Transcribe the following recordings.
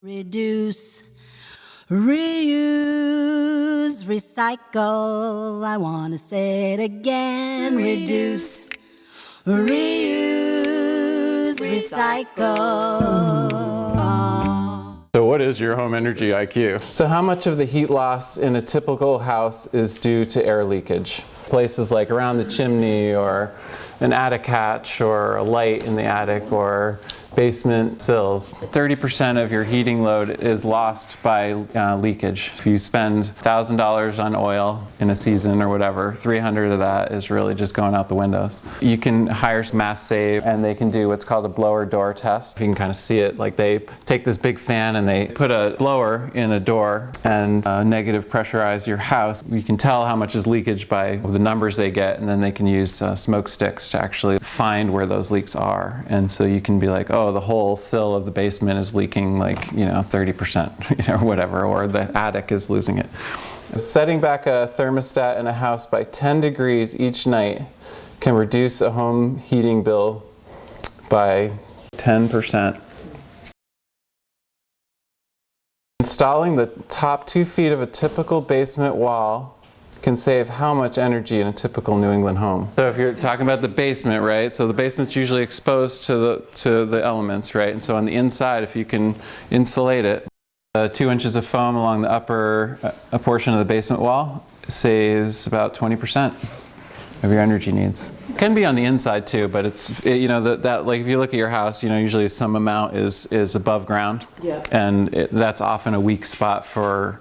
Reduce, reuse, recycle. I want to say it again. Reduce, reuse, recycle. So what is your home energy IQ? So how much of the heat loss in a typical house is due to air leakage? Places like around the chimney or an attic hatch or a light in the attic or basement sills. 30% of your heating load is lost by leakage. If you spend $1,000 on oil in a season or whatever, 300 of that is really just going out the windows. You can hire Mass Save and they can do what's called a blower door test. You can kind of see it, like they take this big fan and they put a blower in a door and negative pressurize your house. You can tell how much is leakage by the numbers they get, and then they can use smoke sticks to actually find where those leaks are. And so you can be like, oh, the whole sill of the basement is leaking like, 30%, or whatever, or the attic is losing it. Setting back a thermostat in a house by 10 degrees each night can reduce a home heating bill by 10%. Installing the top 2 feet of a typical basement wall can save how much energy in a typical New England home? So if you're talking about the basement, right? So the basement's usually exposed to the elements, right? And so on the inside, if you can insulate it, 2 inches of foam along the upper portion of the basement wall saves about 20% of your energy needs. It can be on the inside too, but like if you look at your house, usually some amount is above ground, yeah. And that's often a weak spot for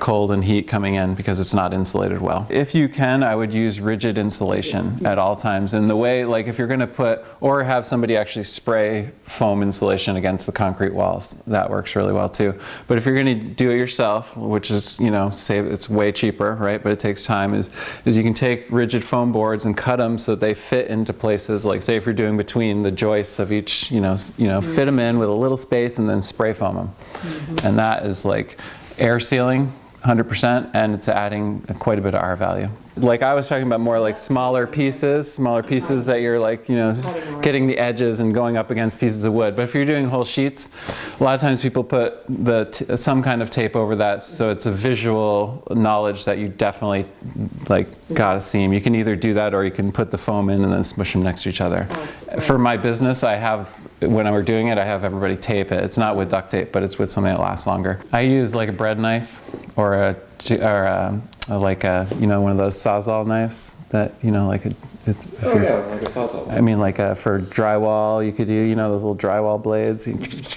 cold and heat coming in because it's not insulated well. If you can, I would use rigid insulation at all times. And the way, like if you're going to put, or have somebody actually spray foam insulation against the concrete walls, that works really well too. But if you're going to do it yourself, which is, it's way cheaper, right? But it takes time, is you can take rigid foam boards and cut them so that they fit into places, like say if you're doing between the joists of each, fit them in with a little space and then spray foam them. Mm-hmm. And that is like air sealing 100%, and it's adding quite a bit of R value. Like I was talking about more like smaller pieces that you're like, getting the edges and going up against pieces of wood. But if you're doing whole sheets, a lot of times people put some kind of tape over that, so it's a visual knowledge that you definitely gotta see them. You can either do that or you can put the foam in and then smush them next to each other. For my business, when we're doing it, I have everybody tape it. It's not with duct tape, but it's with something that lasts longer. I use like a bread knife or like one of those Sawzall knives that like a Sawzall. I mean, for drywall, you could do those little drywall blades,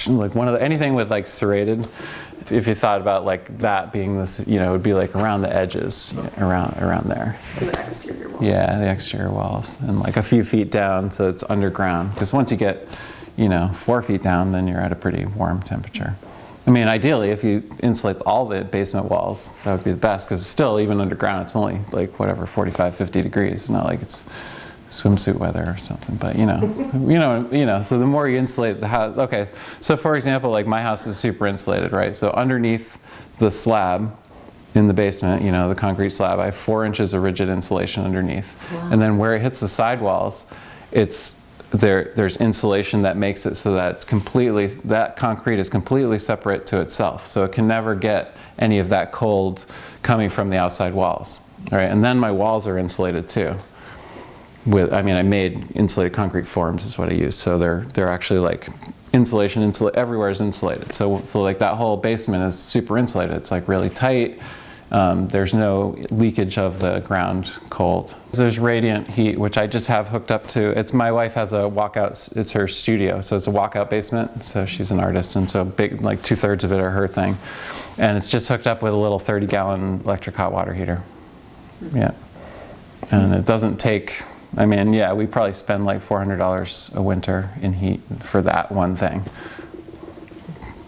like anything with like serrated. If you thought about like that being this, it would be like around the edges, around there. So the exterior walls. Yeah, the exterior walls, and like a few feet down, so it's underground. Because once you get, 4 feet down, then you're at a pretty warm temperature. I mean, ideally, if you insulate all the basement walls, that would be the best, because still, even underground, it's only like 45, 50 degrees. It's not like it's swimsuit weather or something, but so the more you insulate the house, okay, so for example, like my house is super insulated, right? So underneath the slab in the basement, the concrete slab, I have 4 inches of rigid insulation underneath. Wow. And then where it hits the sidewalls, there's insulation that makes it so that that concrete is completely separate to itself. So it can never get any of that cold coming from the outside walls. All right, and then my walls are insulated too. I made insulated concrete forms is what I use. So they're actually like insulation, everywhere is insulated. So like that whole basement is super insulated. It's like really tight. There's no leakage of the ground cold. There's radiant heat, which I just have hooked up to. My wife has a walkout, it's her studio, so it's a walkout basement. So she's an artist, and so big, like 2/3 of it are her thing. And it's just hooked up with a little 30-gallon electric hot water heater. Yeah. And it doesn't take, we probably spend like $400 a winter in heat for that one thing.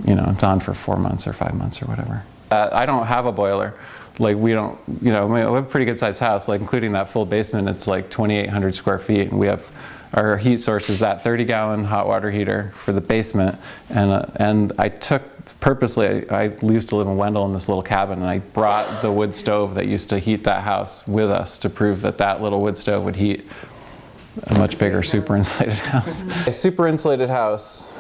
It's on for 4 months or 5 months or whatever. I don't have a boiler. Like we don't, we have a pretty good sized house, like including that full basement, it's like 2,800 square feet. And we have, our heat source is that 30-gallon hot water heater for the basement. And I took, purposely, I used to live in Wendell in this little cabin, and I brought the wood stove that used to heat that house with us to prove that little wood stove would heat a much bigger super insulated house. A super insulated house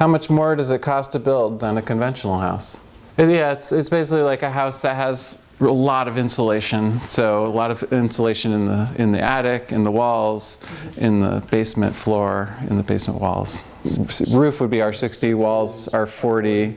How much more does it cost to build than a conventional house? Yeah, it's basically like a house that has a lot of insulation. So a lot of insulation in the attic, in the walls, in the basement floor, in the basement walls. Roof would be R60, walls are 40,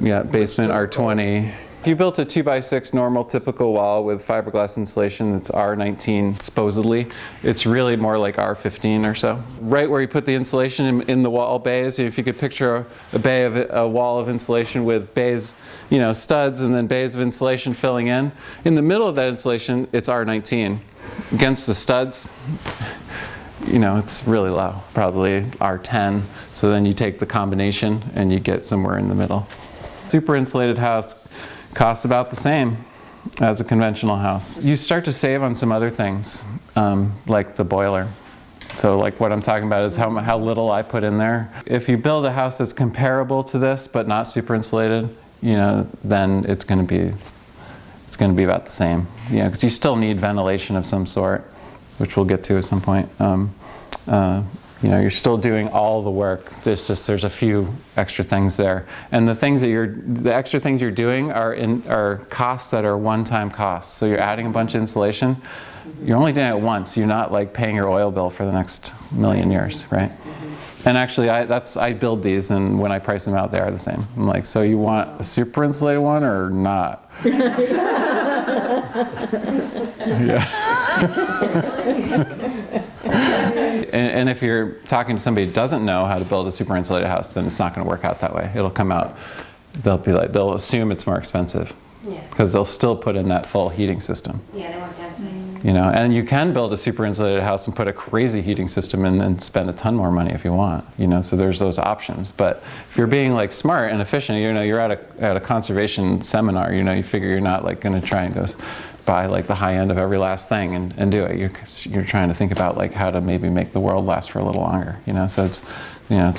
yeah, basement R20. If you built a 2x6 normal typical wall with fiberglass insulation, it's R19 supposedly. It's really more like R15 or so. Right where you put the insulation in the wall bays, if you could picture a wall of insulation with bays, you know, studs and then bays of insulation filling in the middle of that insulation, it's R19. Against the studs, you know, it's really low, probably R10. So then you take the combination and you get somewhere in the middle. Super insulated house costs about the same as a conventional house. You start to save on some other things, like the boiler. So like what I'm talking about is how little I put in there. If you build a house that's comparable to this but not super insulated, you know, then it's going to be about the same. You know, because you still need ventilation of some sort, which we'll get to at some point. You know, you're still doing all the work. There's a few extra things there, and the extra things you're doing are costs that are one-time costs. So you're adding a bunch of insulation. You're only doing it once. You're not like paying your oil bill for the next million years, right? And actually, I build these, and when I price them out, they are the same. I'm like, so you want a super insulated one or not? Yeah. And if you're talking to somebody who doesn't know how to build a super insulated house, then it's not going to work out that way. It'll come out, they'll assume it's more expensive. Yeah. Because they'll still put in that full heating system. Yeah, they want density. You know, and you can build a super insulated house and put a crazy heating system in and spend a ton more money if you want. You know, so there's those options. But if you're being like smart and efficient, you know, you're at a conservation seminar. You know, you figure you're not like going to try and go buy like the high end of every last thing and do it. You're trying to think about like how to maybe make the world last for a little longer. You know, so it's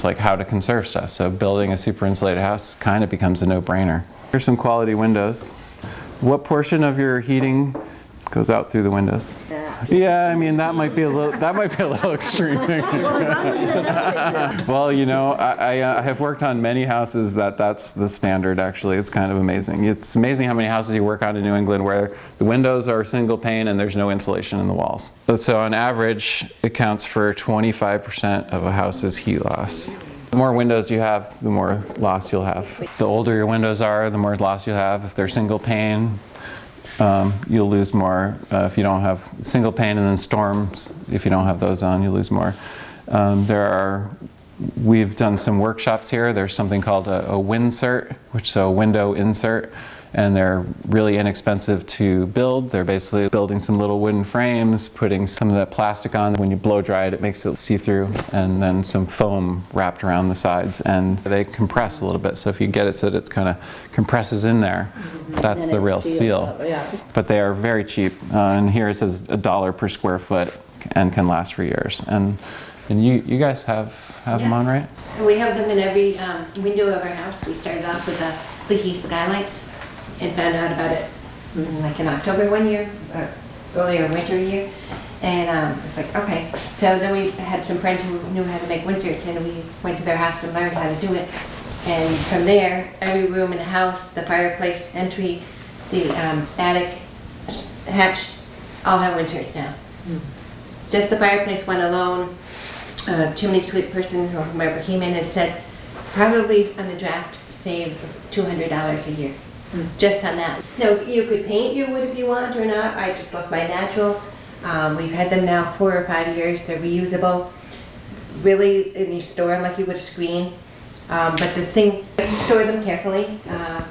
like how to conserve stuff. So building a super insulated house kind of becomes a no-brainer. Here's some quality windows. What portion of your heating goes out through the windows? Yeah, I mean that might be a little extreme. Well, you know, I have worked on many houses that's the standard. Actually, it's kind of amazing. It's amazing how many houses you work on in New England where the windows are single pane and there's no insulation in the walls. So on average, it counts for 25% of a house's heat loss. The more windows you have, the more loss you'll have. The older your windows are, the more loss you'll have. If they're single pane, you'll lose more. If you don't have single pane, and then storms, if you don't have those on, you lose more. We've done some workshops here. There's something called a Winsert, which is a window insert, and they're really inexpensive to build. They're basically building some little wooden frames, putting some of that plastic on. When you blow dry it, it makes it see-through, and then some foam wrapped around the sides, and they compress a little bit. So if you get it so that it kind of compresses in there, that's the real seal. Yeah. But they are very cheap, and here it says $1 per square foot and can last for years. And you guys have them on, right? And we have them in every window of our house. We started off with the leaky skylights and found out about it like in October one year, earlier winter year. And it's like, okay. So then we had some friends who knew how to make Winserts, and we went to their house and learned how to do it. And from there, every room in the house, the fireplace, entry, the attic, hatch, all have Winserts now. Just the fireplace one alone, chimney sweep person or whoever came in and said, probably on the draft, save $200 a year. Just on that. No, you could paint your wood if you want or not. I just left my natural. We've had them now 4 or 5 years. They're reusable. Really, and you store them like you would a screen. But the thing, you store them carefully.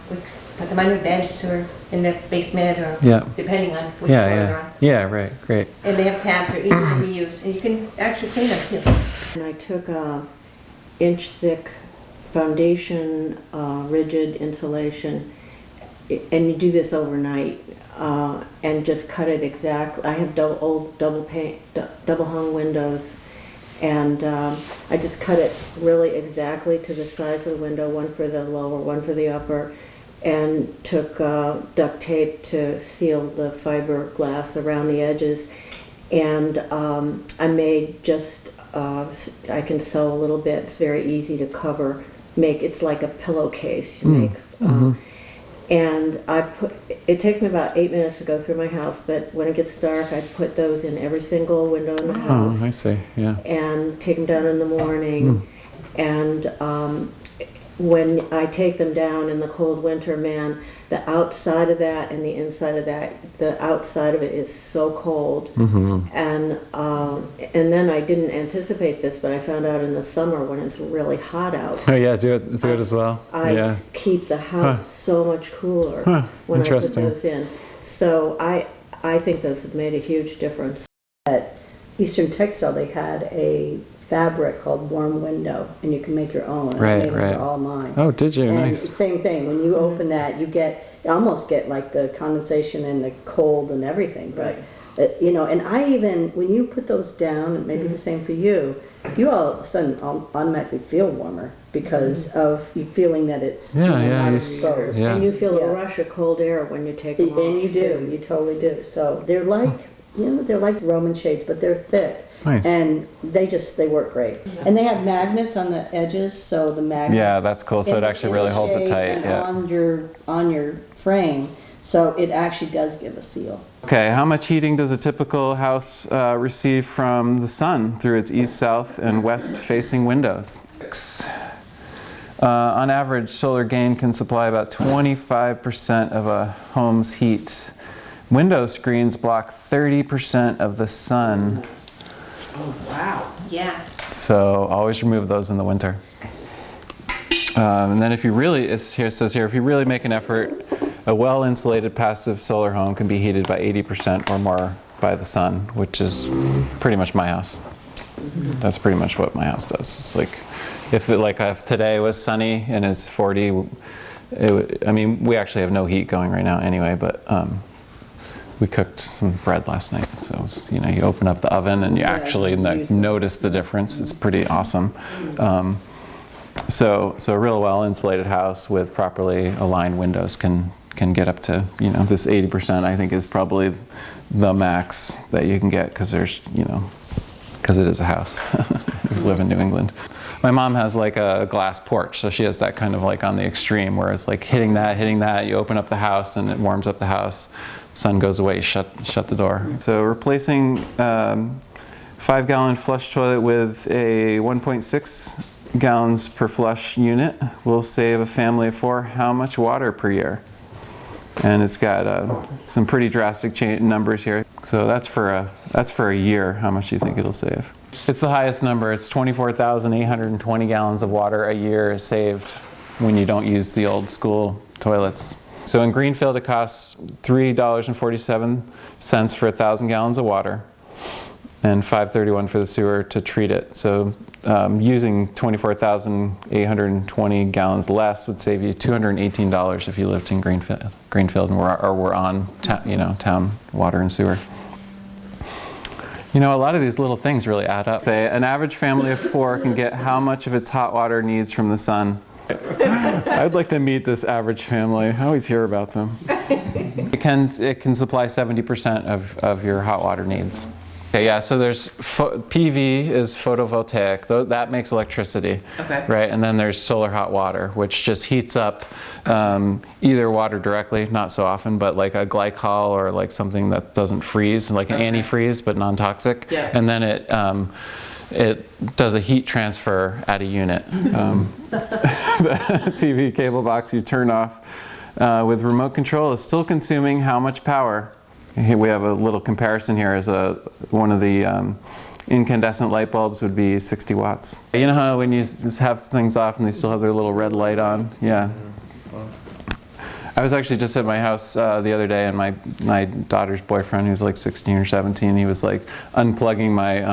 We put them under beds or in the basement or depending on which floor they're on. Yeah, right, great. And they have tabs that are easy to reuse. And you can actually clean them too. And I took a inch-thick foundation, rigid insulation, and you do this overnight, and just cut it exactly. I have old double hung windows, and I just cut it really exactly to the size of the window, one for the lower, one for the upper, and took duct tape to seal the fiberglass around the edges. And I made just, I can sew a little bit. It's very easy to cover make, it's like a pillowcase you make. And it takes me about 8 minutes to go through my house, but when it gets dark, I put those in every single window in the house. Oh, I see, yeah. And take them down in the morning. And when I take them down in the cold winter, man, the outside of that and the inside of that, the outside of it is so cold. And then I didn't anticipate this, but I found out in the summer when it's really hot out. Oh yeah, do it as well. I keep the house so much cooler when I put those in. So I think those have made a huge difference. At Eastern Textile, they had a fabric called Warm Window, and you can make your own. Right, I made it for all mine. Oh, did you? And Nice. same thing. When you open that, you almost get like the condensation and the cold and everything. But you know, and I even when you put those down, and maybe the same for you, you all of a sudden automatically feel warmer because of you feeling that it's not exposed. Yeah. And you feel a rush of cold air when you take them off. And you do. You totally do. So they're like they're like Roman shades, but they're thick. Nice. And they work great. And they have magnets on the edges, so the magnets. Yeah, that's cool. So it actually really holds it tight. And on your frame, so it actually does give a seal. Okay, how much heating does a typical house receive from the sun through its east, south, and west-facing windows? On average, solar gain can supply about 25% of a home's heat. Window screens block 30% of the sun. Oh, wow. Yeah. So always remove those in the winter. And then if you really, it says here, if you really make an effort, a well-insulated passive solar home can be heated by 80% or more by the sun, which is pretty much my house. That's pretty much what my house does. It's like, if today was sunny and it's 40, I mean, we actually have no heat going right now anyway, but we cooked some bread last night, so it's, you open up the oven and you actually notice the difference. It's pretty awesome. So a real well insulated house with properly aligned windows can get up to, this 80%. I think is probably the max that you can get because there's, because it is a house. We live in New England. My mom has like a glass porch, so she has that kind of like on the extreme where it's like hitting that, you open up the house and it warms up the house. Sun goes away, shut the door. So replacing 5-gallon flush toilet with a 1.6 gallons per flush unit will save a family of 4 how much water per year? And it's got some pretty drastic numbers here. So that's for a year. How much do you think it'll save? It's the highest number. It's 24,820 gallons of water a year is saved when you don't use the old school toilets. So in Greenfield, it costs $3.47 for 1,000 gallons of water, and $5.31 for the sewer to treat it. So using 24,820 gallons less would save you $218 if you lived in Greenfield or were on town water and sewer. A lot of these little things really add up. Say an average family of 4 can get how much of its hot water needs from the sun? I'd like to meet this average family. I always hear about them. It can supply 70% of your hot water needs. Okay, yeah, so there's PV is photovoltaic. That makes electricity, right? And then there's solar hot water, which just heats up either water directly, not so often, but like a glycol or like something that doesn't freeze, like an antifreeze but non-toxic. Yeah. And then it does a heat transfer at a unit. The TV cable box you turn off with remote control is still consuming how much power? Here we have a little comparison here as one of the incandescent light bulbs would be 60 watts. You know how when you have things off and they still have their little red light on? Yeah. I was actually just at my house the other day, and my daughter's boyfriend, who's like 16 or 17, he was like unplugging my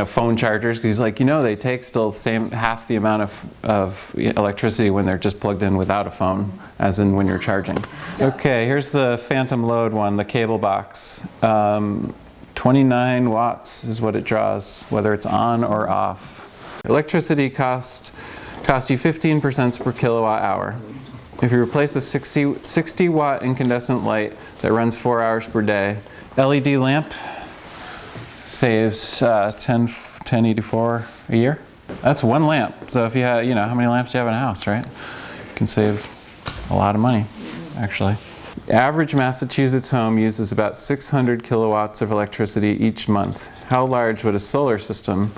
phone chargers, because he's like, they take still half the amount of electricity when they're just plugged in without a phone, as in when you're charging. Okay, here's the phantom load one, the cable box. 29 watts is what it draws, whether it's on or off. Electricity costs you 15% per kilowatt hour. If you replace a 60 watt incandescent light that runs 4 hours per day, LED lamp saves 1084 a year. That's one lamp. So if you have, how many lamps do you have in a house, right? You can save a lot of money, actually. Average Massachusetts home uses about 600 kilowatts of electricity each month. How large would a solar system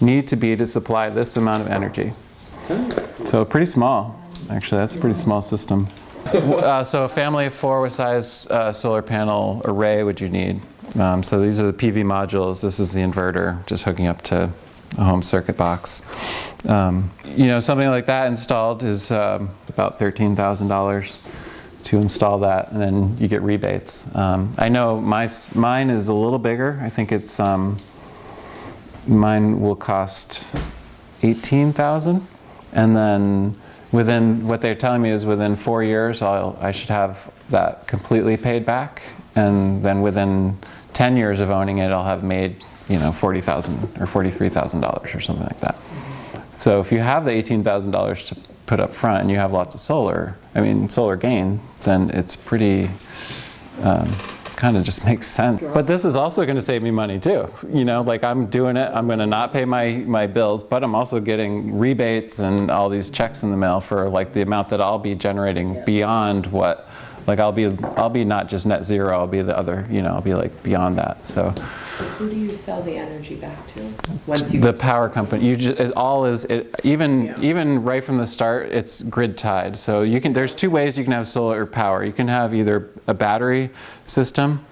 need to be to supply this amount of energy? So pretty small. Actually, that's a pretty small system. So a family of 4, what size solar panel array would you need? So these are the PV modules. This is the inverter, just hooking up to a home circuit box. Something like that installed is about $13,000 to install that, and then you get rebates. I know mine is a little bigger. I think it's mine will cost $18,000, and then within, what they're telling me is within 4 years I should have that completely paid back, and then within 10 years of owning it I'll have made $40,000 or $43,000 or something like that. So if you have the $18,000 to put up front and you have lots of solar gain, then it's pretty, kind of just makes sense. But this is also going to save me money too. Like I'm doing it, I'm going to not pay my bills, but I'm also getting rebates and all these checks in the mail for like the amount that I'll be generating beyond what, like I'll be not just net zero, I'll be the other, I'll be like beyond that. So who do you sell the energy back to? The power company. Even right from the start, it's grid tied. So there's 2 ways you can have solar power. You can have either a battery system.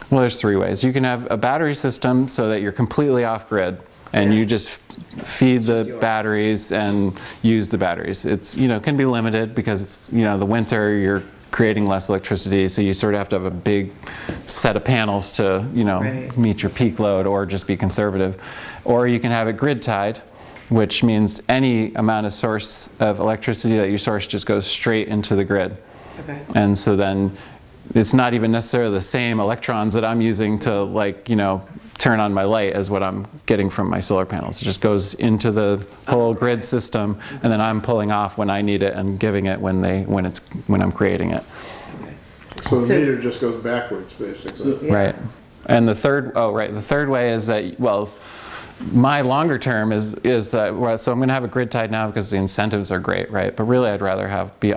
Well, there's 3 ways. You can have a battery system so that you're completely off grid and you just feed the batteries and use the batteries. It's, can be limited because it's, the winter you're creating less electricity, so you sort of have to have a big set of panels to, meet your peak load or just be conservative. Or you can have it grid tied, which means any amount of source of electricity that you source just goes straight into the grid. Okay. And so then it's not even necessarily the same electrons that I'm using to turn on my light as what I'm getting from my solar panels. It just goes into the whole grid system, and then I'm pulling off when I need it and giving it when I'm creating it. So the meter just goes backwards, basically. Right. And the third way is that, well, my longer term is that, so I'm going to have a grid tied now because the incentives are great, right? But really I'd rather have the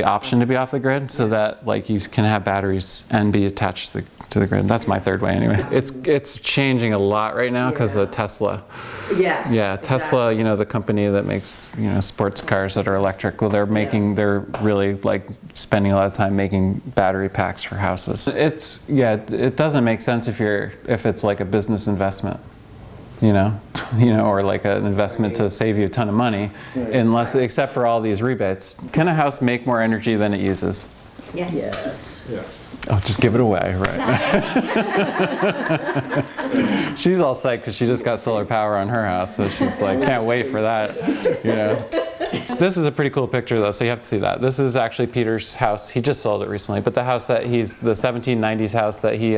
option to be off the grid so that you can have batteries and be attached to the grid. That's my third way anyway. It's changing a lot right now because of Tesla. Yes. Yeah, Tesla, the company that makes, sports cars that are electric, well, they're really spending a lot of time making battery packs for houses. It doesn't make sense if it's like a business investment. Or like an investment to save you a ton of money, except for all these rebates. Can a house make more energy than it uses? Yes. Yes. Oh, just give it away, right? She's all psyched because she just got solar power on her house, so she's like, can't wait for that. This is a pretty cool picture though, so you have to see that. This is actually Peter's house. He just sold it recently, but the house that the 1790s house that he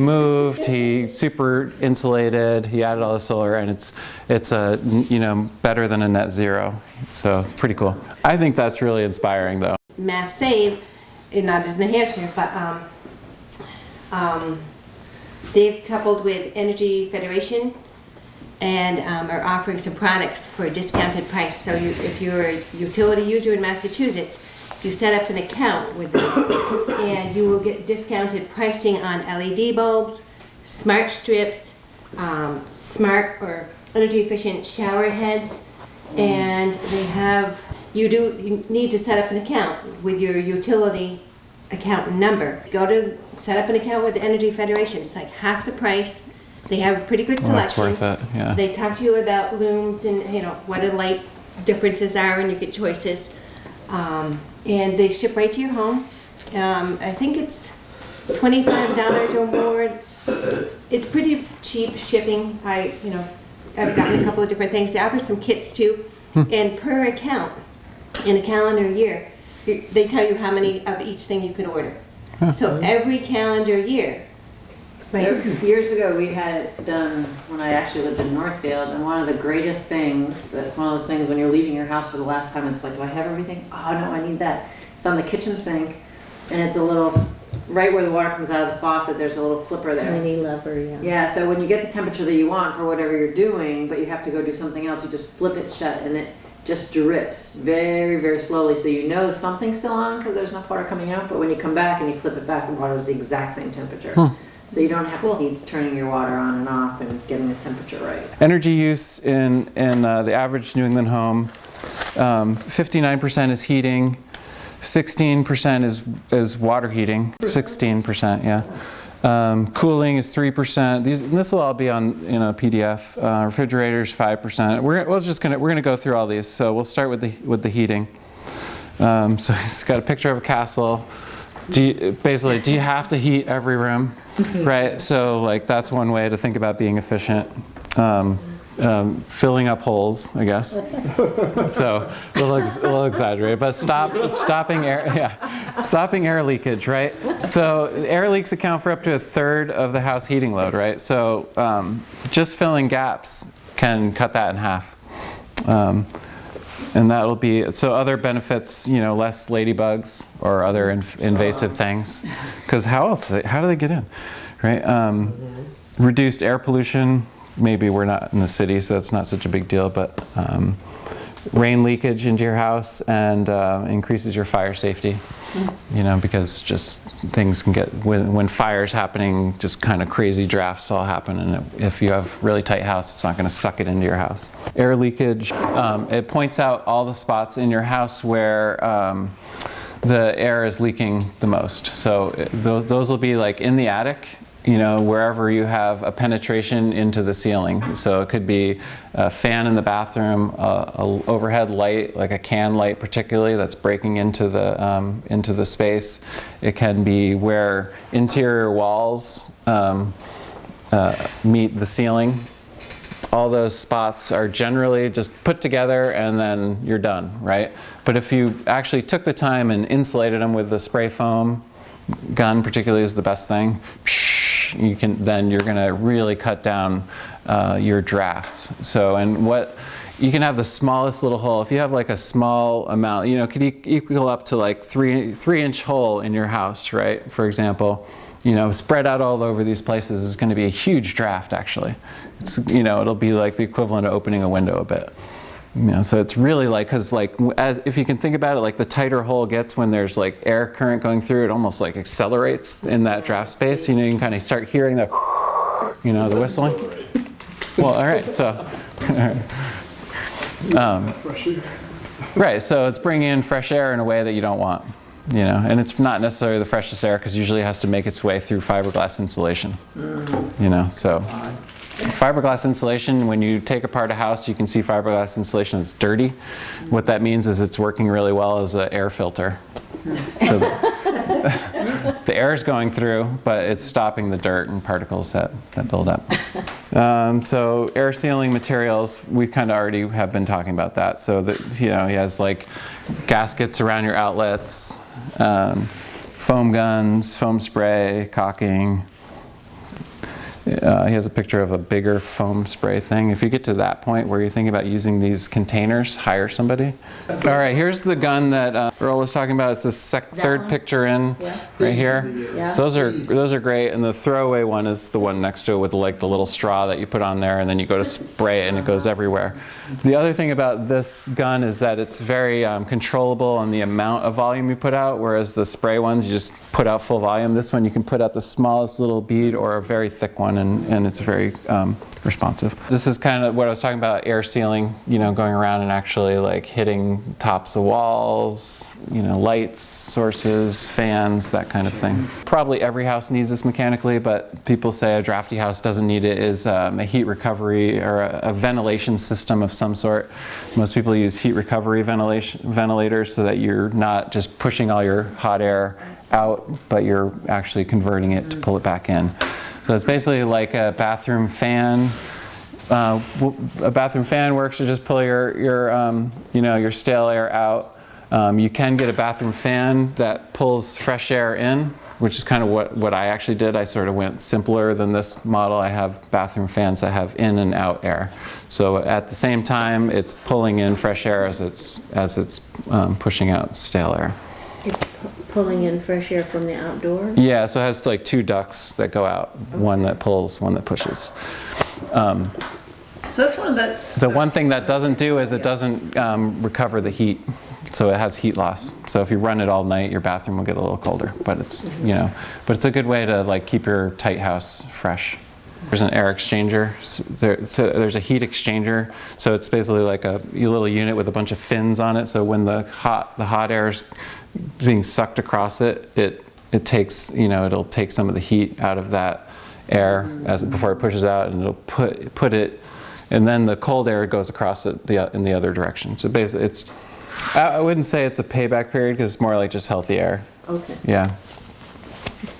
moved, he super insulated, he added all the solar, and it's better than a net zero. So pretty cool. I think that's really inspiring though. Mass Save, not just New Hampshire, but they've coupled with Energy Federation and are offering some products for a discounted price. So if you're a utility user in Massachusetts, you set up an account with them and you will get discounted pricing on LED bulbs, smart strips, smart or energy efficient shower heads, and you need to set up an account with your utility account number. Go to set up an account with the Energy Federation. It's like half the price. They have a pretty good selection. Well, that's worth it, yeah. They talk to you about looms and what the light differences are, and you get choices. And they ship right to your home. I think it's $25 or more. It's pretty cheap shipping. I've gotten a couple of different things. They offer some kits too, and per account in a calendar year, they tell you how many of each thing you can order. So every calendar year. Years ago, we had it done when I actually lived in Northfield, and one of the greatest things, that's one of those things when you're leaving your house for the last time, it's like, do I have everything? Oh no, I need that. It's on the kitchen sink, and it's a little right where the water comes out of the faucet, there's a little flipper there. Tiny lever, yeah. Yeah, so when you get the temperature that you want for whatever you're doing, but you have to go do something else, you just flip it shut and it just drips very, very slowly. So you know something's still on because there's enough water coming out, but when you come back and you flip it back, the water is the exact same temperature. So you don't have to keep turning your water on and off and getting the temperature right. Energy use in the average New England home, 59% is heating, 16% is water heating, 16%, yeah. Cooling is 3%. This will all be on PDF. Refrigerators 5%. We're gonna go through all these. So we'll start with the heating. So it's got a picture of a castle. Do you have to heat every room, right? So like that's one way to think about being efficient. Filling up holes, I guess. So a little exaggerated, but stopping air leakage, right? So air leaks account for up to 1/3 of the house heating load, right? So just filling gaps can cut that in half. And that'll be, so other benefits, less ladybugs or other invasive things. Because how do they get in, right? Reduced air pollution. Maybe we're not in the city, so it's not such a big deal, but rain leakage into your house and increases your fire safety, because just things can get, when fire's happening, just kind of crazy drafts all happen, and if you have really tight house, it's not going to suck it into your house. Air leakage, it points out all the spots in your house where the air is leaking the most. So those will be like in the attic, wherever you have a penetration into the ceiling. So it could be a fan in the bathroom, a overhead light, like a can light particularly, that's breaking into the space. It can be where interior walls meet the ceiling. All those spots are generally just put together and then you're done, right? But if you actually took the time and insulated them with the spray foam, gun particularly is the best thing, then you're going to really cut down your drafts. So, and you can have the smallest little hole. If you have like a small amount, could equal up to like 3-inch hole in your house, right? For example, spread out all over these places is going to be a huge draft actually. It's, it'll be like the equivalent of opening a window a bit. So it's really because if you can think about it, like the tighter hole gets when there's like air current going through, it almost like accelerates in that draft space. You can kind of start hearing the, the whistling. Well, all right, so, right, so it's bringing in fresh air in a way that you don't want, and it's not necessarily the freshest air because usually it has to make its way through fiberglass insulation, so. Fiberglass insulation, when you take apart a house, you can see fiberglass insulation that's dirty. What that means is it's working really well as an air filter. So the air is going through, but it's stopping the dirt and particles that build up. So air sealing materials, we kind of already have been talking about that. So that he has like gaskets around your outlets, foam guns, foam spray, caulking. He has a picture of a bigger foam spray thing. If you get to that point where you're thinking about using these containers, hire somebody. All right, here's the gun that Earl was talking about. It's the third picture in right here. Yeah. Those are great, and the throwaway one is the one next to it with like the little straw that you put on there, and then you go to spray it and it goes everywhere. The other thing about this gun is that it's very controllable on the amount of volume you put out, whereas the spray ones, you just put out full volume. This one you can put out the smallest little bead or a very thick one, and it's very responsive. This is kind of what I was talking about, air sealing, going around and actually like hitting tops of walls, lights, sources, fans, that kind of thing. Probably every house needs this mechanically, but people say a drafty house doesn't need it, is a heat recovery or a ventilation system of some sort. Most people use heat recovery ventilators so that you're not just pushing all your hot air out, but you're actually converting it to pull it back in. So it's basically like a bathroom fan. A bathroom fan works to just pull your stale air out. You can get a bathroom fan that pulls fresh air in, which is kind of what I actually did. I sort of went simpler than this model. I have bathroom fans that have in and out air. So at the same time, it's pulling in fresh air as it's pushing out stale air. pulling in fresh air from the outdoors? Yeah, so it has like 2 ducts that go out, one that pulls, one that pushes. So that's one of The one thing that doesn't do is it doesn't recover the heat, so it has heat loss. So if you run it all night, your bathroom will get a little colder. But it's but it's a good way to like keep your tight house fresh. There's an air exchanger. So there's a heat exchanger. So it's basically like a little unit with a bunch of fins on it. So when the hot air is being sucked across it, it takes it'll take some of the heat out of that air before it pushes out, and it'll put it. And then the cold air goes across it in the other direction. So basically, I wouldn't say it's a payback period because it's more like just healthy air. Okay. Yeah.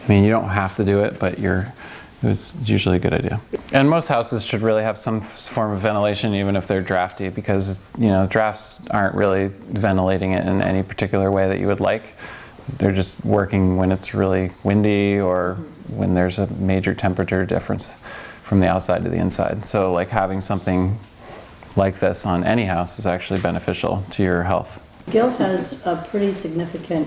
I mean, you don't have to do it, but it's usually a good idea. And most houses should really have some form of ventilation, even if they're drafty, because drafts aren't really ventilating it in any particular way that you would like. They're just working when it's really windy or when there's a major temperature difference from the outside to the inside. So like having something like this on any house is actually beneficial to your health. Gil has a pretty significant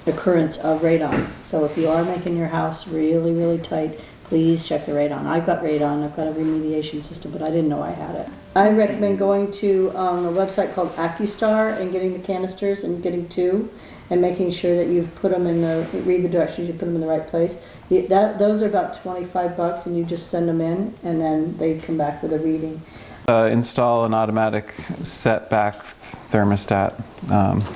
occurrence of radon. So if you are making your house really, really tight, please check the radon. I've got radon, I've got a remediation system, but I didn't know I had it. I recommend going to a website called AccuStar and getting the canisters and getting 2 and making sure that you've put them read the directions, you put them in the right place. Those are about $25 and you just send them in and then they come back with a reading. Install an automatic setback thermostat.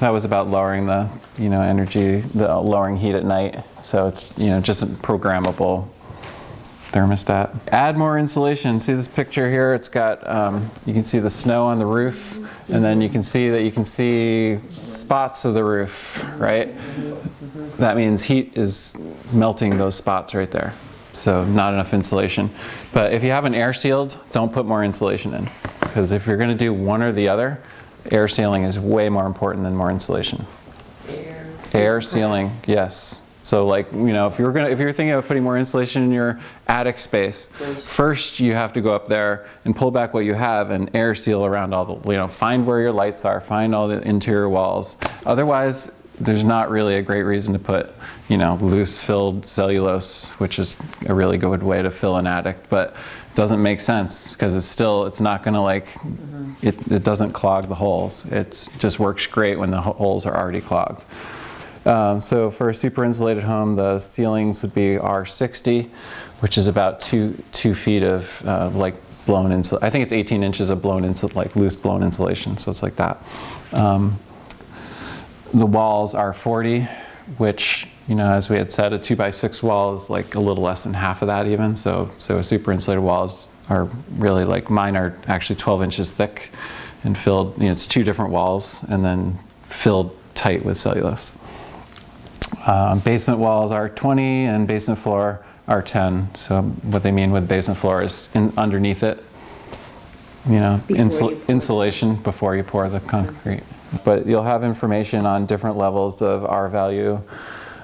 That was about lowering the energy, lowering heat at night. So it's just a programmable thermostat. Add more insulation. See this picture here? It's got you can see the snow on the roof, and then you can see spots of the roof, right? That means heat is melting those spots right there. So not enough insulation. But if you have an air sealed, don't put more insulation in, because if you're going to do one or the other, air sealing is way more important than more insulation. Air sealing, yes. So like, if you're thinking of putting more insulation in your attic space, first you have to go up there and pull back what you have and air seal around all the, find where your lights are, find all the interior walls. Otherwise, there's not really a great reason to put, loose filled cellulose, which is a really good way to fill an attic, but it doesn't make sense because it's not going to it doesn't clog the holes. It just works great when the holes are already clogged. So for a super insulated home, the ceilings would be R60, which is about 2 feet of blown insulation. I think it's 18 inches of loose blown insulation, so it's like that. The walls are 40, which, as we had said, a 2x6 wall is like a little less than half of that even. So super insulated walls are really mine are actually 12 inches thick and filled, it's 2 different walls and then filled tight with cellulose. Basement walls are 20 and basement floor are 10. So what they mean with basement floor is underneath it, insulation before you pour the concrete. But you'll have information on different levels of R value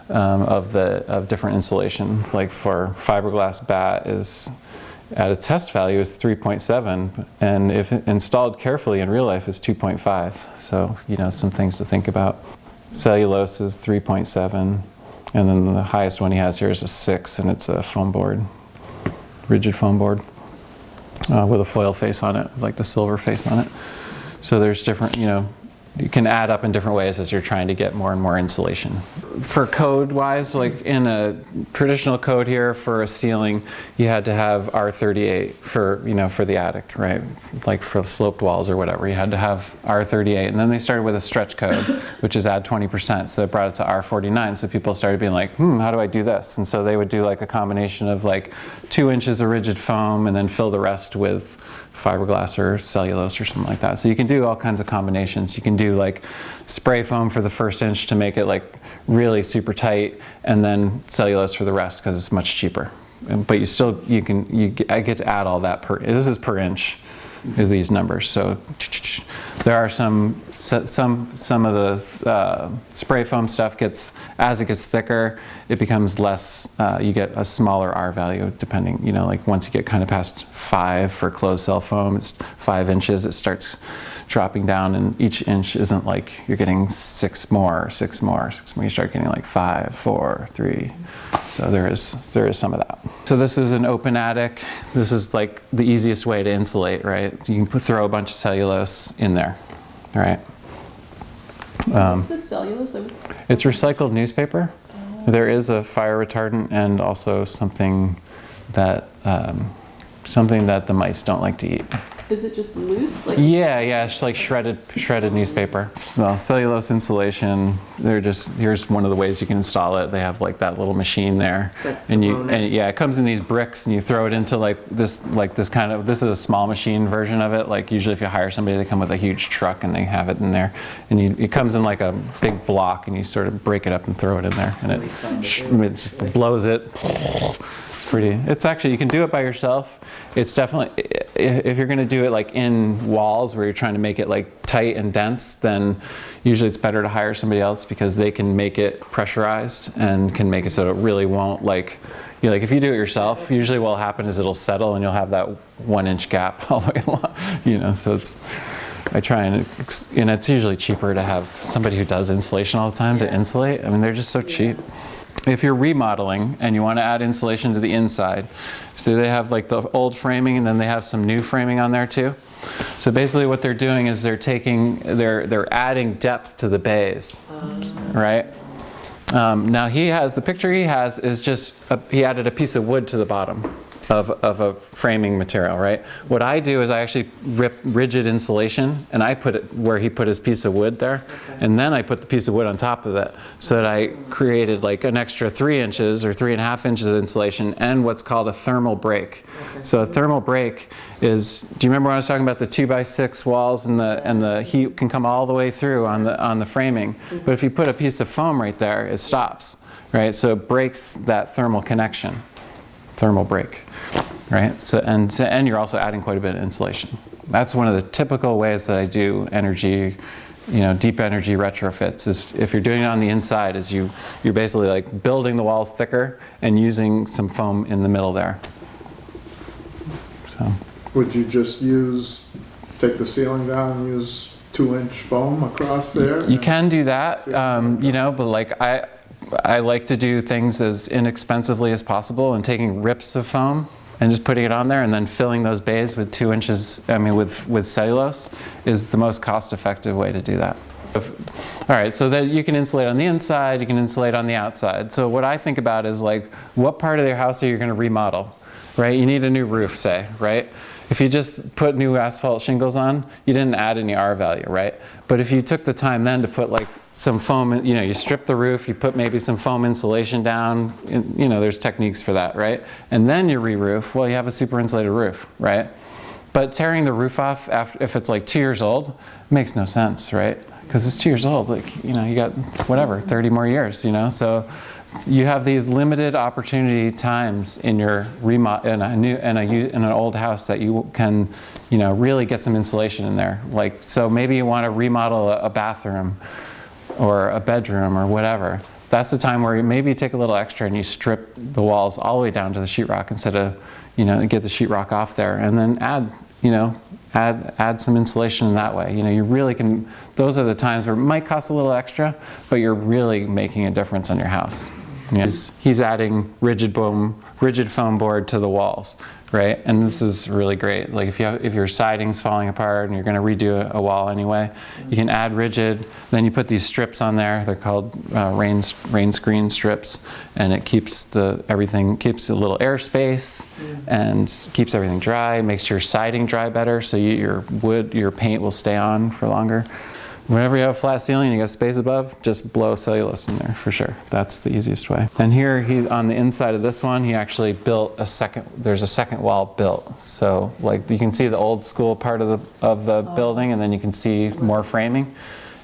of different insulation. Like for fiberglass bat is at a test value is 3.7, and if installed carefully in real life is 2.5. So some things to think about. Cellulose is 3.7, and then the highest one he has here is a 6, and it's a foam board, rigid foam board with a foil face on it, like the silver face on it. So there's different, you can add up in different ways as you're trying to get more and more insulation. For code-wise, like in a traditional code here for a ceiling, you had to have R38 for the attic, right? Like for sloped walls or whatever, you had to have R38. And then they started with a stretch code, which is add 20%. So it brought it to R49. So people started being like, how do I do this? And so they would do like a combination of 2 inches of rigid foam and then fill the rest with fiberglass or cellulose or something like that. So you can do all kinds of combinations. You can do spray foam for the first inch to make it really super tight, and then cellulose for the rest because it's much cheaper. But I get to add all that this is per inch, these numbers. So There are some of the spray foam stuff gets, as it gets thicker, it becomes less, you get a smaller R value depending, you know, like once you get kind of past 5 for closed cell foam, it's 5 inches, it starts dropping down, and each inch isn't like you're getting 6 more, 6 more, 6 more, you start getting like 5, 4, 3. So there is some of that. So this is an open attic. This is like the easiest way to insulate, right? You can throw a bunch of cellulose in there, right? What's the cellulose? It's recycled newspaper. There is a fire retardant and also something that the mice don't like to eat. Is it just loose? Like Yeah, it's like shredded newspaper. Well, cellulose insulation, here's one of the ways you can install it. They have like that little machine there. And it comes in these bricks, and you throw it into this is a small machine version of it. Like usually if you hire somebody, they come with a huge truck and they have it in there. And it comes in like a big block, and you sort of break it up and throw it in there, and it blows it. It's actually, you can do it by yourself. It's definitely, if you're going to do it like in walls where you're trying to make it like tight and dense, then usually it's better to hire somebody else because they can make it pressurized and can make it so it really won't like if you do it yourself, usually what'll happen is it'll settle and you'll have that 1 inch gap all the way along, so I try and it's usually cheaper to have somebody who does insulation all the time to insulate. I mean, they're just so cheap. If you're remodeling and you want to add insulation to the inside, so they have like the old framing and then they have some new framing on there too. So basically what they're doing is they're adding depth to the bays, right? Now the picture he has is just, he added a piece of wood to the bottom of a framing material, right? What I do is I actually rip rigid insulation and I put it where he put his piece of wood there, and then I put the piece of wood on top of it, so that I created like an extra 3 inches or 3.5 inches of insulation and what's called a thermal break. So a thermal break is, do you remember when I was talking about the 2x6 walls and the heat can come all the way through on the framing? But if you put a piece of foam right there, it stops, right? So it breaks that thermal connection. Thermal break, right? So and you're also adding quite a bit of insulation. That's one of the typical ways that I do energy, deep energy retrofits. Is if you're doing it on the inside, is you're basically like building the walls thicker and using some foam in the middle there. So. Would you just take the ceiling down and use 2-inch foam across there? You can do that, but like I like to do things as inexpensively as possible, and taking rips of foam and just putting it on there and then filling those bays with 2 inches, with cellulose is the most cost-effective way to do that. All right, so that you can insulate on the inside, you can insulate on the outside. So what I think about is like, what part of your house are you going to remodel, right? You need a new roof, say, right? If you just put new asphalt shingles on, you didn't add any R value, right? But if you took the time then to put like some foam, you strip the roof, you put maybe some foam insulation down, there's techniques for that, right? And then you re-roof, well, you have a super insulated roof, right? But tearing the roof off if it's like 2 years old makes no sense, right? Because it's 2 years old, like, you got 30 more years, so you have these limited opportunity times in your in an old house that you can, really get some insulation in there. Like, so maybe you want to remodel a bathroom or a bedroom or whatever. That's the time where maybe you take a little extra and you strip the walls all the way down to the sheetrock instead of, get the sheetrock off there, and then add some insulation in that way. You really can. Those are the times where it might cost a little extra, but you're really making a difference on your house. He's adding rigid foam board to the walls, right? And this is really great. Like if your siding's falling apart and you're going to redo a wall anyway, you can add rigid. Then you put these strips on there. They're called rain screen strips, and it keeps everything keeps a little airspace and keeps everything dry. Makes your siding dry better, so your paint will stay on for longer. Whenever you have a flat ceiling and you got space above, just blow cellulose in there for sure. That's the easiest way. And here, on the inside of this one, he actually built there's a second wall built. So like you can see the old school part of the building, and then you can see more framing.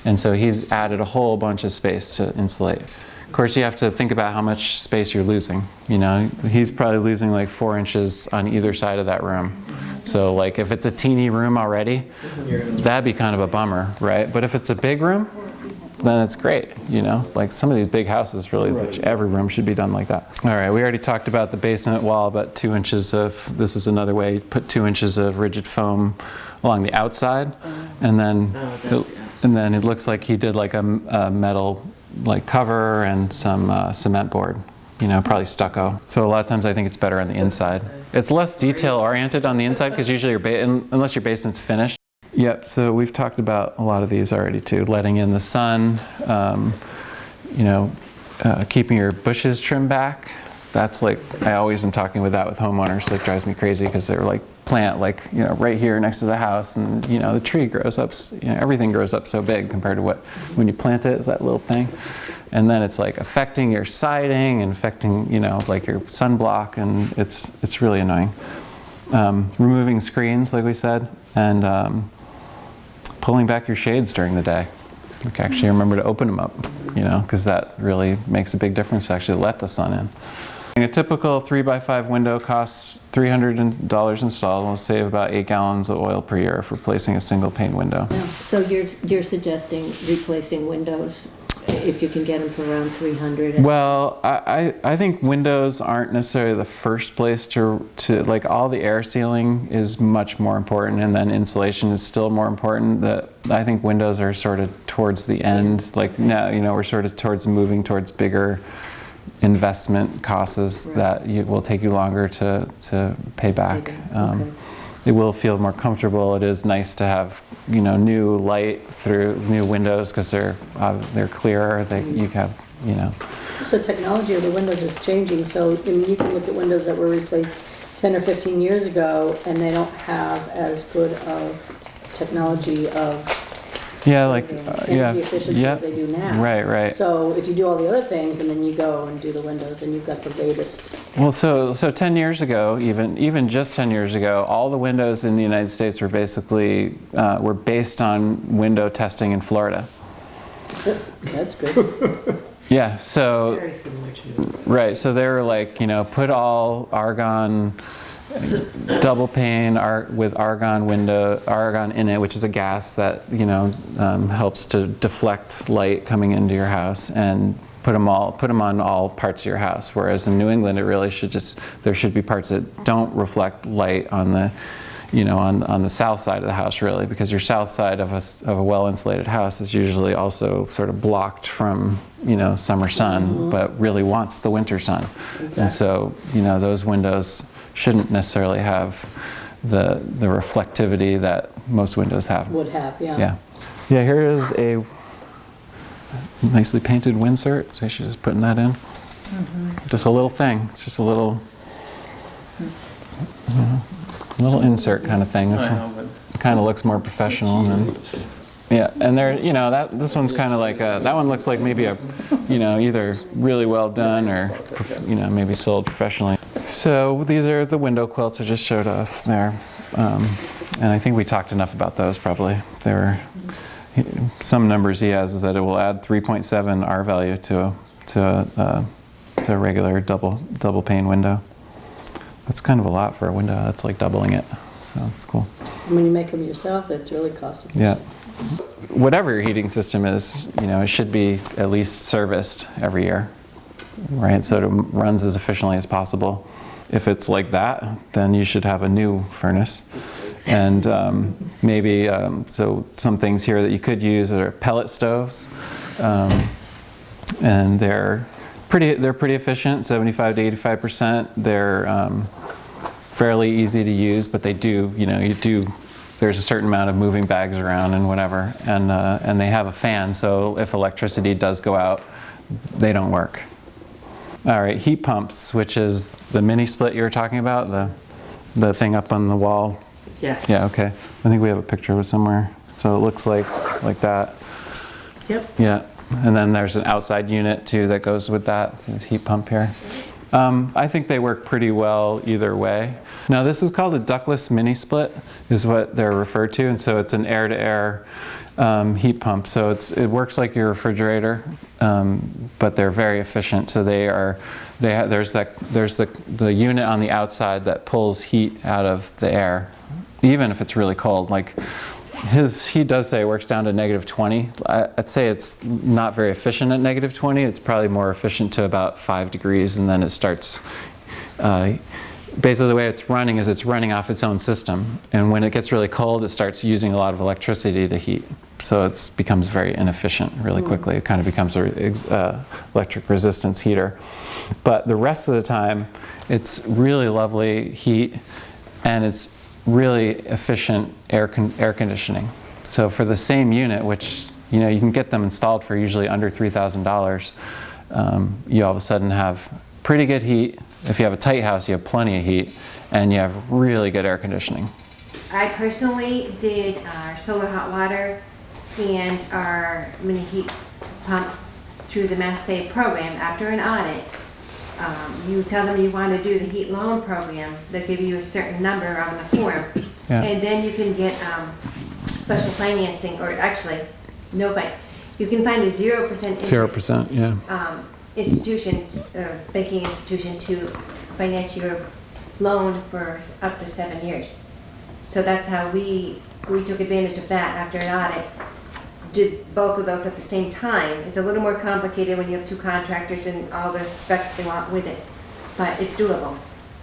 And so he's added a whole bunch of space to insulate. Of course, you have to think about how much space you're losing. He's probably losing like 4 inches on either side of that room. So like if it's a teeny room already, that'd be kind of a bummer, right? But if it's a big room, then it's great, you know? Like some of these big houses, really, every room should be done like that. All right, we already talked about the basement wall, about 2 inches of, this is another way, put 2 inches of rigid foam along the outside, and then it looks like he did like a metal like cover and some cement board, you know, probably stucco. So a lot of times I think it's better on the inside. It's less detail oriented on the inside because usually unless your basement's finished. Yep, so we've talked about a lot of these already too. Letting in the sun, you know, keeping your bushes trimmed back. That's like, I always am talking with that with homeowners. That drives me crazy because they're like, plant like, you know, right here next to the house, and you know, the tree grows up, you know, everything grows up so big compared to what, when you plant it, is that little thing. And then it's like affecting your siding and affecting, you know, like your sunblock, and it's really annoying. Removing screens, like we said, and pulling back your shades during the day. Like actually remember to open them up, you know, because that really makes a big difference to actually let the sun in. A typical 3x5 window costs $300 installed and will save about 8 gallons of oil per year for replacing a single pane window. So you're suggesting replacing windows if you can get them for around 300? Well, I think windows aren't necessarily the first place to like, all the air sealing is much more important, and then insulation is still more important. That I think windows are sort of towards the end. Like now, you know, we're sort of moving towards bigger investment costs that will take you longer to pay back. It will feel more comfortable. It is nice to have, you know, new light through new windows because they're clearer. You have, you know. So technology of the windows is changing. So I mean, you can look at windows that were replaced 10 or 15 years ago, and they don't have as good of technology of energy efficiency as they do now. Right. So if you do all the other things and then you go and do the windows, and you've got the latest. Well, so 10 years ago, even just 10 years ago, all the windows in the United States were basically were based on window testing in Florida. That's good. Yeah. So Very similar to. right. So they were like, you know, put all argon, double pane with argon in it, which is a gas that, you know, helps to deflect light coming into your house, and put them on all parts of your house. Whereas in New England, it really there should be parts that don't reflect light on the, you know, on the south side of the house, really, because your south side of a well-insulated house is usually also sort of blocked from, you know, summer sun, but really wants the winter sun. Exactly. And so, you know, those windows shouldn't necessarily have the reflectivity that most windows have. Would have, yeah. Yeah, here is a nicely painted Winsert, so she's just putting that in. Just a little thing. It's just a little, you know, little insert kind of thing. This one kind of looks more professional than. Yeah, and there, you know, this one's kind of like that one looks like maybe a, you know, either really well done or, you know, maybe sold professionally. So these are the window quilts I just showed off there, and I think we talked enough about those probably. There were some numbers he has is that it will add 3.7 R value to a regular double pane window. That's kind of a lot for a window. That's like doubling it, so it's cool. When you make them yourself, it's really cost effective. Yeah. Whatever your heating system is, you know, it should be at least serviced every year, right? So it runs as efficiently as possible. If it's like that, then you should have a new furnace. And maybe, so some things here that you could use are pellet stoves. And they're pretty efficient, 75 to 85%. They're fairly easy to use, but they do, you know, there's a certain amount of moving bags around and whatever, and they have a fan, so if electricity does go out, they don't work. All right, heat pumps, which is the mini split you were talking about, the thing up on the wall. Yes. Yeah, okay. I think we have a picture of it somewhere. So it looks like that. Yep. Yeah, and then there's an outside unit too that goes with that, the heat pump here. I think they work pretty well either way. Now this is called a ductless mini split, is what they're referred to, and so it's an air-to-air heat pump. So it works like your refrigerator, but they're very efficient. So there's the unit on the outside that pulls heat out of the air, even if it's really cold. Like he does say it works down to -20. I'd say it's not very efficient at -20. It's probably more efficient to about 5 degrees, and then it starts. Basically the way it's running is it's running off its own system, and when it gets really cold it starts using a lot of electricity to heat, so it becomes very inefficient really quickly. It kind of becomes a electric resistance heater, but the rest of the time it's really lovely heat, and it's really efficient air conditioning. So for the same unit, which you can get them installed for usually under $3,000, you all of a sudden have pretty good heat. If you have a tight house, you have plenty of heat, and you have really good air conditioning. I personally did our solar hot water and our mini heat pump through the Mass Save program. After an audit, you tell them you want to do the heat loan program. They give you a certain number on the form, and then you can get special financing, or actually, no, but you can find a 0% interest. 0%, yeah. Banking institution to finance your loan for up to 7 years. So that's how we took advantage of that after an audit. Did both of those at the same time. It's a little more complicated when you have two contractors and all the specs they want with it, but it's doable.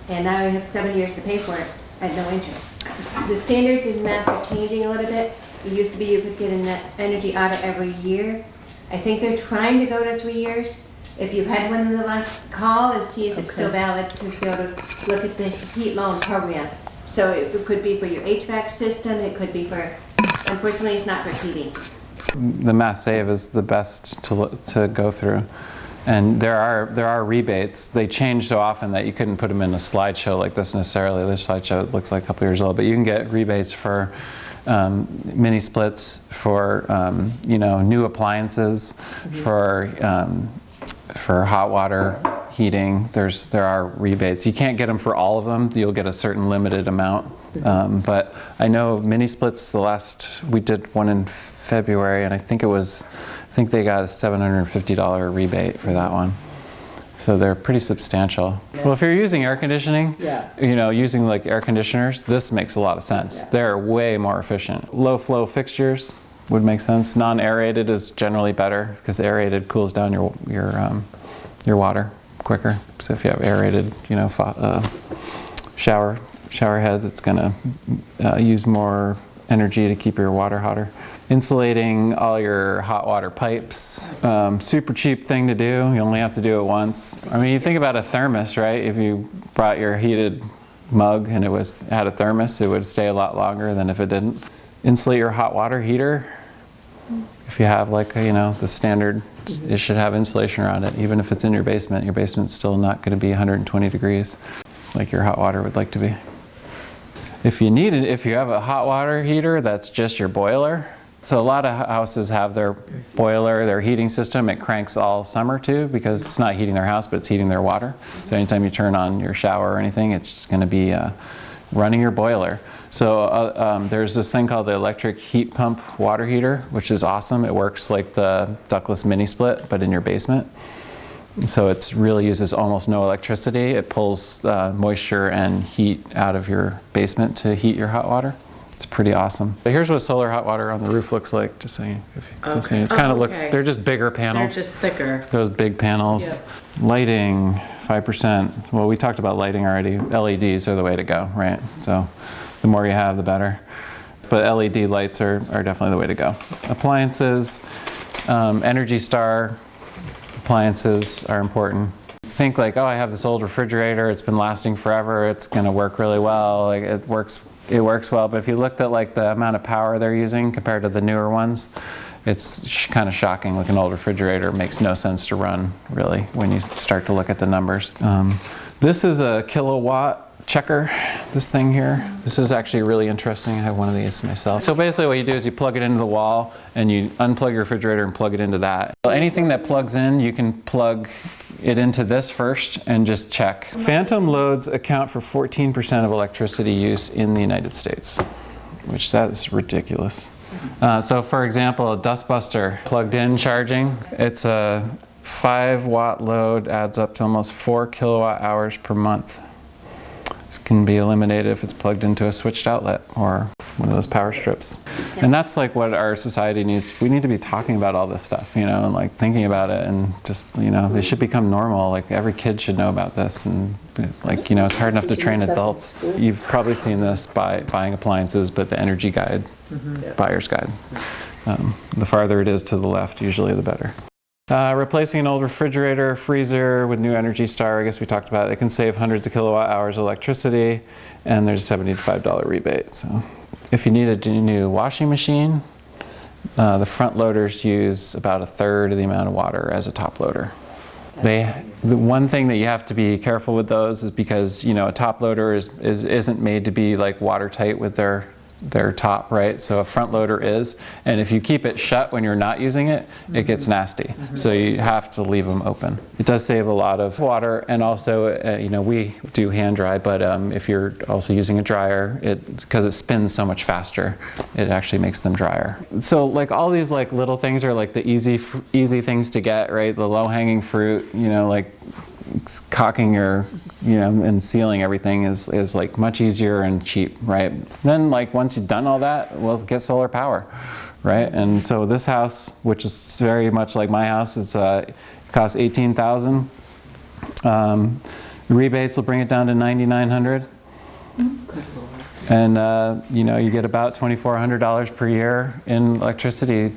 And now I have 7 years to pay for it at no interest. The standards in Mass are changing a little bit. It used to be you could get an energy audit every year. I think they're trying to go to 3 years. If you've had one in the last, call and see if it's still valid to be able to look at the heat loan program. So it could be for your HVAC system, it could be for, unfortunately it's not for TV. The Mass Save is the best to go through. And there are rebates. They change so often that you couldn't put them in a slideshow like this necessarily. This slideshow looks like a couple years old, but you can get rebates for mini splits, for new appliances, for hot water heating. There are rebates. You can't get them for all of them. You'll get a certain limited amount. But I know mini splits, we did one in February, and I think they got a $750 rebate for that one. So they're pretty substantial. Well, if you're using air conditioning, using like air conditioners, this makes a lot of sense. They're way more efficient. Low flow fixtures would make sense. Non-aerated is generally better because aerated cools down your water quicker. So if you have aerated, shower heads, it's gonna use more energy to keep your water hotter. Insulating all your hot water pipes, super cheap thing to do. You only have to do it once. I mean, you think about a thermos, right? If you brought your heated mug and it had a thermos, it would stay a lot longer than if it didn't. Insulate your hot water heater. If you have the standard, it should have insulation around it. Even if it's in your basement's still not going to be 120 degrees like your hot water would like to be. If you have a hot water heater, that's just your boiler. So a lot of houses have their boiler, their heating system, it cranks all summer too, because it's not heating their house, but it's heating their water. So anytime you turn on your shower or anything, it's just going to be running your boiler. So there's this thing called the electric heat pump water heater, which is awesome. It works like the ductless mini split, but in your basement. So it really uses almost no electricity. It pulls moisture and heat out of your basement to heat your hot water. It's pretty awesome. So here's what solar hot water on the roof looks like. Just saying. It kind of looks, they're just bigger panels. They're just thicker. Those big panels. Yep. Lighting, 5%. Well, we talked about lighting already. LEDs are the way to go, right? So the more you have, the better. But LED lights are definitely the way to go. Appliances, Energy Star appliances are important. Think like, oh, I have this old refrigerator, it's been lasting forever, it's gonna work really well, like it works well, but if you looked at like the amount of power they're using compared to the newer ones, it's kind of shocking. Like an old refrigerator makes no sense to run, really, when you start to look at the numbers. This is a kilowatt checker, this thing here. This is actually really interesting. I have one of these myself. So basically what you do is you plug it into the wall and you unplug your refrigerator and plug it into that. Anything that plugs in, you can plug it into this first and just check. Phantom loads account for 14% of electricity use in the United States, which that is ridiculous. So for example, a dustbuster plugged in charging, it's a 5-watt load, adds up to almost 4 kilowatt hours per month. This can be eliminated if it's plugged into a switched outlet or one of those power strips. And that's like what our society needs. We need to be talking about all this stuff, you know, and like thinking about it, and just, you know, it should become normal. Like every kid should know about this, and like, you know, it's hard enough to train adults. You've probably seen this by buying appliances, but the energy guide, buyer's guide. The farther it is to the left, usually the better. Replacing an old refrigerator, freezer with new Energy Star, I guess we talked about it. It can save hundreds of kilowatt hours of electricity, and there's a $75 rebate. So if you need a new washing machine, the front loaders use about 1/3 of the amount of water as a top loader. The one thing that you have to be careful with those is because, you know, a top loader isn't made to be like watertight with their top, right? So a front loader is, and if you keep it shut when you're not using it, it gets nasty. So you have to leave them open. It does save a lot of water, and also, you know, we do hand dry, but if you're also using a dryer, because it spins so much faster, it actually makes them drier. So like all these like little things are like the easy things to get, right? The low-hanging fruit, you know, like caulking your, you know, and sealing everything is like much easier and cheap, right? Then like once you've done all that, well, get solar power, right? And so this house, which is very much like my house, it costs $18,000. Rebates will bring it down to $9,900. And you know, you get about $2,400 per year in electricity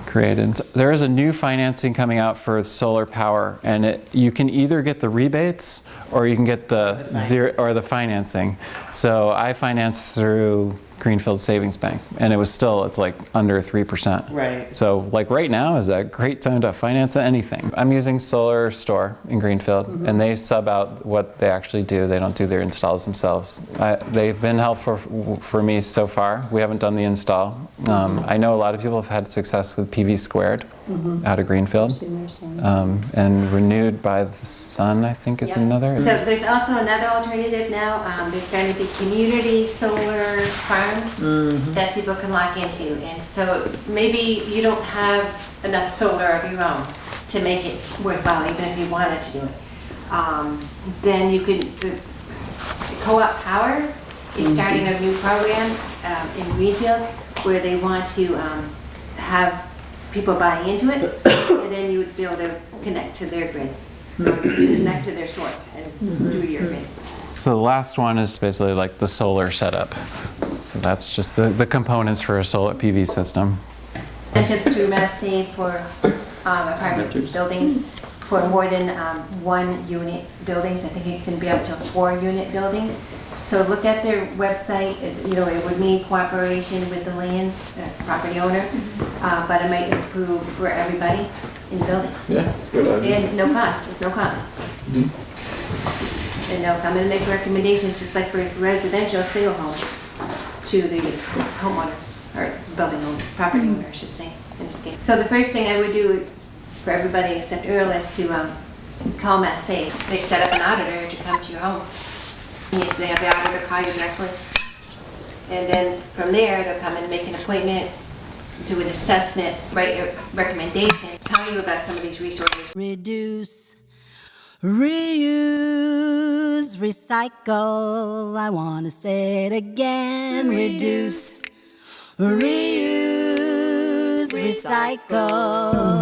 created. There is a new financing coming out for solar power, and you can either get the rebates or you can get the financing. So I financed through Greenfield Savings Bank, and it's like under 3%. Right. So like right now is a great time to finance anything. I'm using Solar Store in Greenfield, and they sub out what they actually do. They don't do their installs themselves. They've been helpful for me so far. We haven't done the install. I know a lot of people have had success with PV Squared out of Greenfield. And Renewed by the Sun, I think, is another. So there's also another alternative now. There's going to be community solar farms that people can lock into. And so maybe you don't have enough solar of your own to make it worthwhile, even if you wanted to do it. Then you could, the Co-op Power is starting a new program in Greenfield where they want to have people buy into it, and then you would be able to connect to their grid, connect to their source, and do your grid. So the last one is basically like the solar setup. So that's just the components for a solar PV system. Incentives through Mass Save for apartment buildings for more than 1 unit buildings. I think it can be up to a 4-unit building. So look at their website. You know, it would need cooperation with the land property owner, but it might improve for everybody in the building. Yeah, that's a good idea. And no cost, it's no cost. And they'll come and make recommendations, just like for residential single home, to the homeowner, or building owner, property owner, I should say, in this case. So the first thing I would do for everybody except Earl is to call Mass Save. They set up an auditor to come to your home. Yes, they have the auditor call you directly. And then from there, they'll come and make an appointment, do an assessment, write your recommendation, tell you about some of these resources. Reduce, reuse, recycle. I want to say it again. Reduce, reuse, recycle.